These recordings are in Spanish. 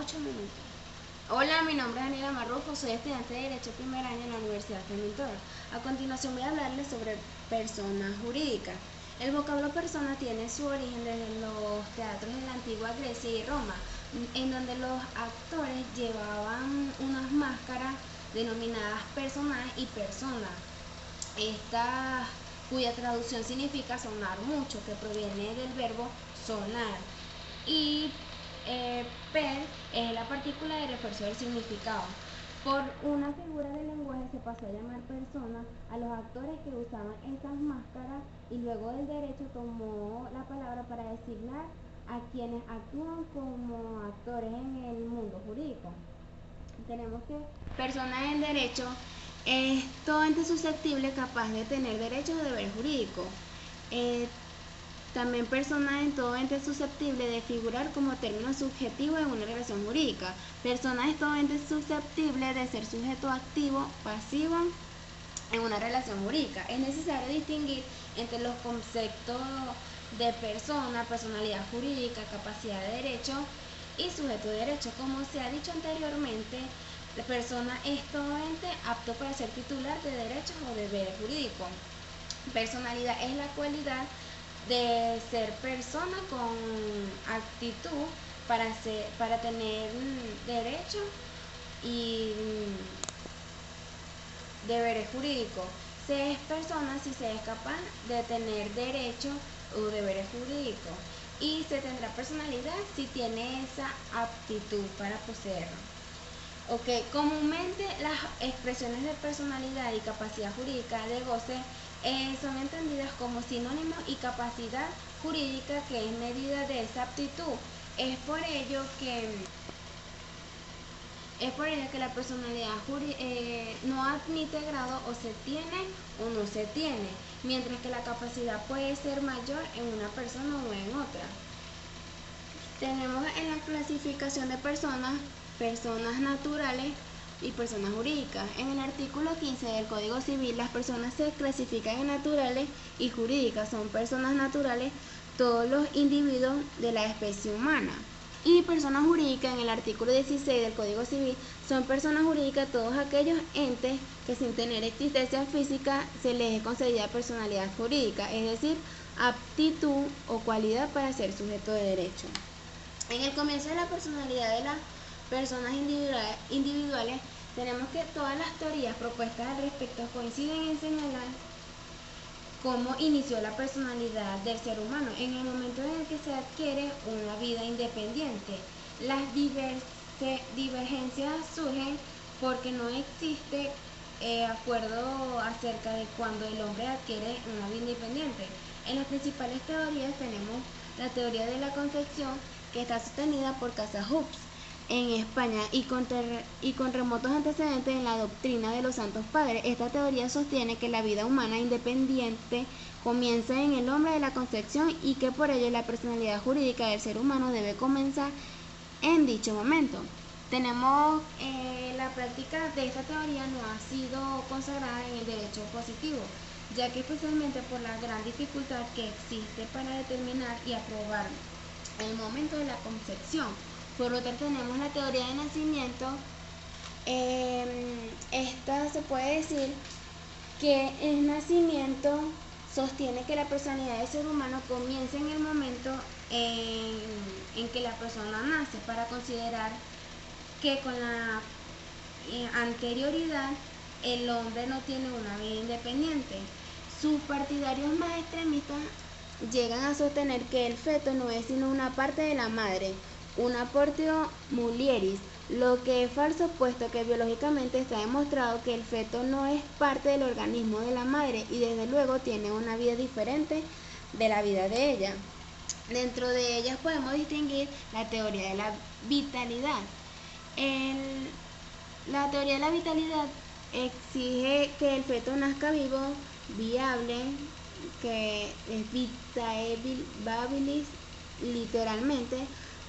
8 minutos. Hola, mi nombre es Daniela Marrufo, soy estudiante de Derecho primer año en la Universidad Fenmintor. A continuación voy a hablarles sobre persona jurídica. El vocablo persona tiene su origen desde los teatros de la antigua Grecia y Roma, en donde los actores llevaban unas máscaras denominadas personajes y personas. Esta, cuya traducción significa sonar mucho, que proviene del verbo sonar. Y per es la partícula de refuerzo del significado. Por una figura del lenguaje se pasó a llamar persona a los actores que usaban estas máscaras, y luego del derecho tomó la palabra para designar a quienes actúan como actores en el mundo jurídico. Tenemos que persona en derecho es todo ente susceptible capaz de tener derechos o deberes jurídicos. También persona en todo ente susceptible de figurar como término subjetivo en una relación jurídica. Persona es todo ente susceptible de ser sujeto activo, pasivo en una relación jurídica. Es necesario distinguir entre los conceptos de persona, personalidad jurídica, capacidad de derecho y sujeto de derecho. Como se ha dicho anteriormente, la persona es todo ente apto para ser titular de derechos o deberes jurídicos. Personalidad es la cualidad de ser persona con actitud para tener derecho y deberes jurídicos. Se es persona si se es capaz de tener derecho o deberes jurídicos, y se tendrá personalidad si tiene esa aptitud para poseerlo. Comúnmente las expresiones de personalidad y capacidad jurídica de goce son entendidas como sinónimos y capacidad jurídica, que es medida de esa aptitud. Es por ello que la personalidad no admite grado, o se tiene o no se tiene, mientras que la capacidad puede ser mayor en una persona o en otra. Tenemos en la clasificación de personas naturales y personas jurídicas. En el artículo 15 del Código Civil, las personas se clasifican en naturales y jurídicas. Son personas naturales todos los individuos de la especie humana. Y personas jurídicas, en el artículo 16 del Código Civil, son personas jurídicas todos aquellos entes que, sin tener existencia física, se les es concedida personalidad jurídica, es decir, aptitud o cualidad para ser sujeto de derecho. En el comienzo de la personalidad de las personas individuales, tenemos que todas las teorías propuestas al respecto coinciden en señalar cómo inició la personalidad del ser humano en el momento en el que se adquiere una vida independiente. Las divergencias surgen porque no existe acuerdo acerca de cuándo el hombre adquiere una vida independiente. En las principales teorías tenemos la teoría de la concepción, que está sostenida por Casaubon en España y con remotos antecedentes en la doctrina de los Santos Padres. Esta teoría sostiene que la vida humana independiente comienza en el hombre de la concepción, y que por ello la personalidad jurídica del ser humano debe comenzar en dicho momento. Tenemos la práctica de esta teoría no ha sido consagrada en el derecho positivo, ya que especialmente por la gran dificultad que existe para determinar y aprobar el momento de la concepción. Por lo tanto, tenemos la teoría de nacimiento. Esta se puede decir que el nacimiento sostiene que la personalidad del ser humano comienza en el momento en que la persona nace, para considerar que con la anterioridad el hombre no tiene una vida independiente. Sus partidarios más extremistas llegan a sostener que el feto no es sino una parte de la madre, un aportio mulieris, lo que es falso, puesto que biológicamente está demostrado que el feto no es parte del organismo de la madre y desde luego tiene una vida diferente de la vida de ella. Dentro de ellas podemos distinguir la teoría de la vitalidad. La teoría de la vitalidad exige que el feto nazca vivo, viable, que es vitabilis literalmente,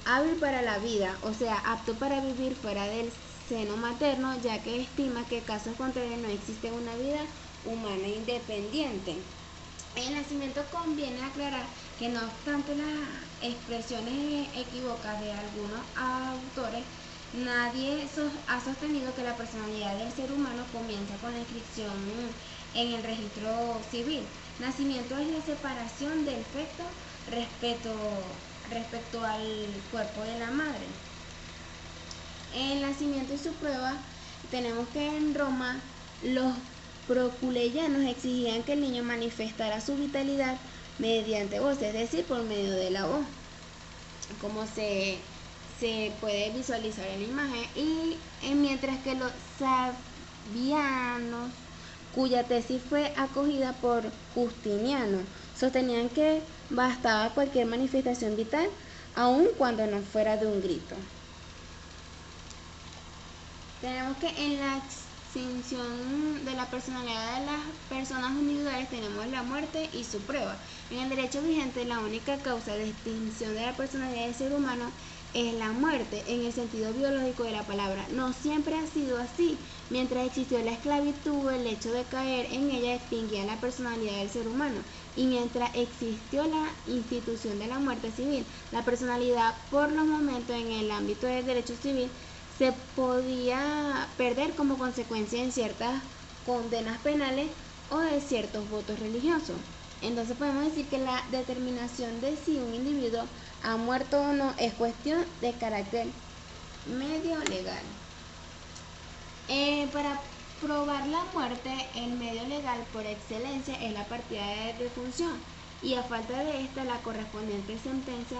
hábil para la vida, o sea, apto para vivir fuera del seno materno, ya que estima que en casos contrarios no existe una vida humana independiente. En el nacimiento conviene aclarar que, no obstante las expresiones equívocas de algunos autores, Nadie ha sostenido que la personalidad del ser humano comienza con la inscripción en el registro civil. Nacimiento es la separación del feto respecto al cuerpo de la madre. El nacimiento y su prueba, tenemos que en Roma los proculeyanos exigían que el niño manifestara su vitalidad mediante voz, es decir, por medio de la voz, como se puede visualizar en la imagen. Y mientras que los sabianos, cuya tesis fue acogida por Justiniano, sostenían que bastaba cualquier manifestación vital, aun cuando no fuera de un grito. Tenemos que en la extinción de la personalidad de las personas individuales tenemos la muerte y su prueba. En el derecho vigente, la única causa de extinción de la personalidad del ser humano es la muerte, en el sentido biológico de la palabra. No siempre ha sido así. Mientras existió la esclavitud, el hecho de caer en ella extinguía la personalidad del ser humano. Y mientras existió la institución de la muerte civil, la personalidad por los momentos en el ámbito del derecho civil se podía perder como consecuencia en ciertas condenas penales o de ciertos votos religiosos. Entonces podemos decir que la determinación de si un individuo ha muerto o no es cuestión de carácter medio legal. Para probar la muerte, el medio legal por excelencia es la partida de defunción, y a falta de esta la correspondiente sentencia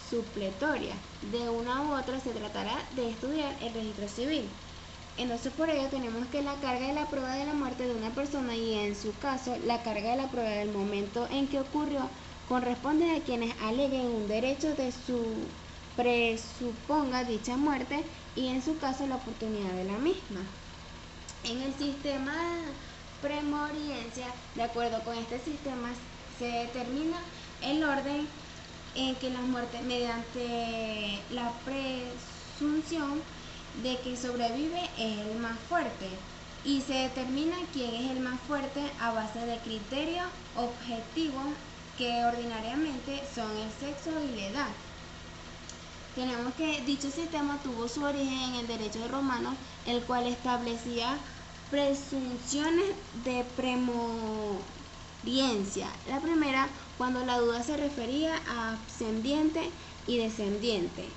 supletoria. De una u otra se tratará de estudiar el registro civil. Entonces por ello tenemos que la carga de la prueba de la muerte de una persona, y en su caso la carga de la prueba del momento en que ocurrió, corresponde a quienes aleguen un derecho de su presuponga dicha muerte, y en su caso la oportunidad de la misma. En el sistema premoriencia, de acuerdo con este sistema, se determina el orden en que las muertes, mediante la presunción de que sobrevive, es el más fuerte, y se determina quién es el más fuerte a base de criterios objetivos que ordinariamente son el sexo y la edad. Tenemos que dicho sistema tuvo su origen en el derecho romano, el cual establecía presunciones de premoriencia. La primera, cuando la duda se refería a ascendiente y descendiente.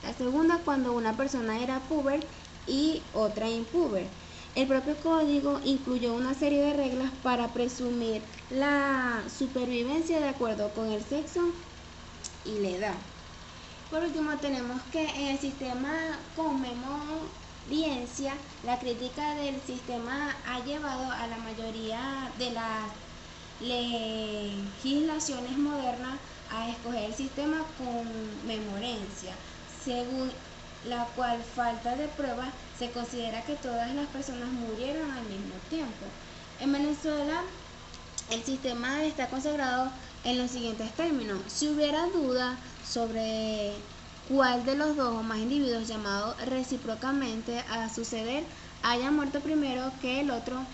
La segunda, cuando una persona era puber y otra impuber. El propio código incluyó una serie de reglas para presumir la supervivencia de acuerdo con el sexo y la edad. Por último, tenemos que en el sistema conmemoriencia, la crítica del sistema ha llevado a la mayoría de las legislaciones modernas a escoger el sistema conmemorencia, según la cual falta de prueba se considera que todas las personas murieron al mismo tiempo. En Venezuela, el sistema está consagrado en los siguientes términos: si hubiera duda sobre cuál de los dos o más individuos llamados recíprocamente a suceder haya muerto primero que el otro,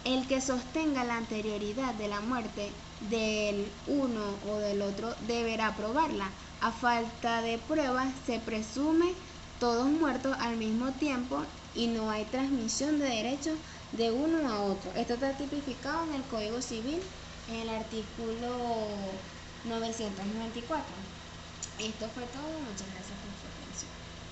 el que sostenga la anterioridad de la muerte del uno o del otro deberá probarla. A falta de pruebas se presume todos muertos al mismo tiempo y no hay transmisión de derechos de uno a otro. Esto está tipificado en el Código Civil, en el artículo 994. Esto fue todo. Muchas gracias por